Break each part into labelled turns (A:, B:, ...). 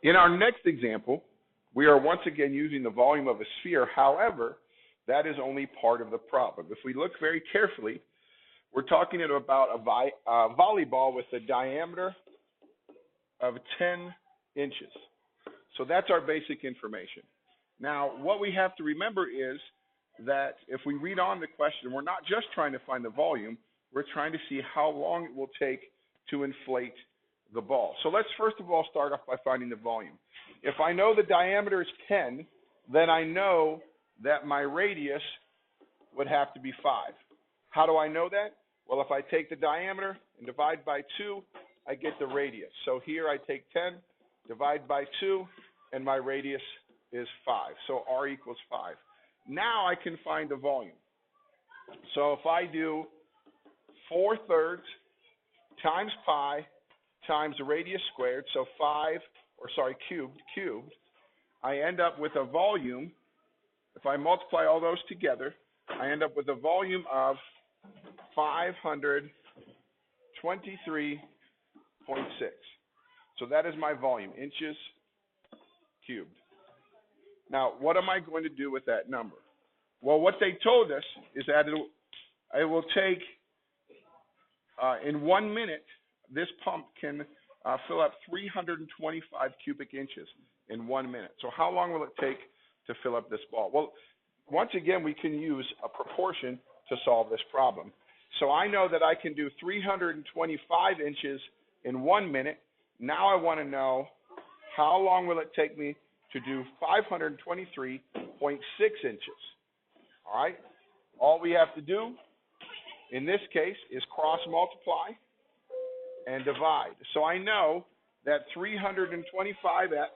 A: In our next example, we are once again using the volume of a sphere. However, that is only part of the problem. If we look very carefully, we're talking about a volleyball with a diameter of 10 inches. So that's our basic information. Now, what we have to remember is that if we read on the question, we're not just trying to find the volume, we're trying to see how long it will take to inflate the ball. So let's first of all start off by finding the volume. If I know the diameter is 10, then I know that my radius would have to be 5. How do I know that? Well, if I take the diameter and divide by 2, I get the radius. So here I take 10, divide by 2, and my radius is 5. So R equals 5. Now I can find the volume. So if I do 4/3 times pi times the radius squared, so cubed, I end up with a volume. If I multiply all those together, I end up with a volume of 523.6. So that is my volume, inches cubed. Now, what am I going to do with that number? Well, what they told us is that it will take, in 1 minute, this pump can fill up 325 cubic inches in 1 minute. So how long will it take to fill up this ball? Well, once again, we can use a proportion to solve this problem. So I know that I can do 325 inches in 1 minute. Now I want to know how long will it take me to do 523.6 inches. All right? All we have to do in this case is cross multiply and divide. So I know that 325x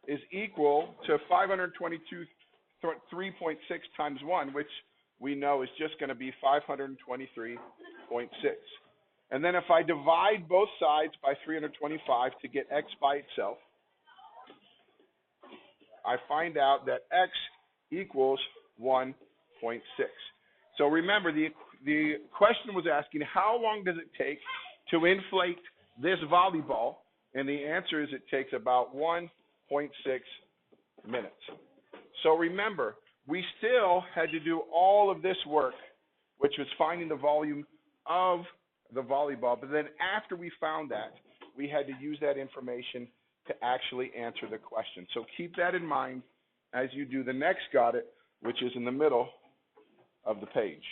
A: is equal to 523.6 times 1, which we know is just going to be 523.6. And then if I divide both sides by 325 to get x by itself, I find out that x equals 1.6. So remember, the question was asking, how long does it take to inflate this volleyball? And the answer is it takes about 1.6 minutes. So remember, we still had to do all of this work, which was finding the volume of the volleyball. But then after we found that, we had to use that information to actually answer the question. So keep that in mind as you do the next got it, which is in the middle of the page.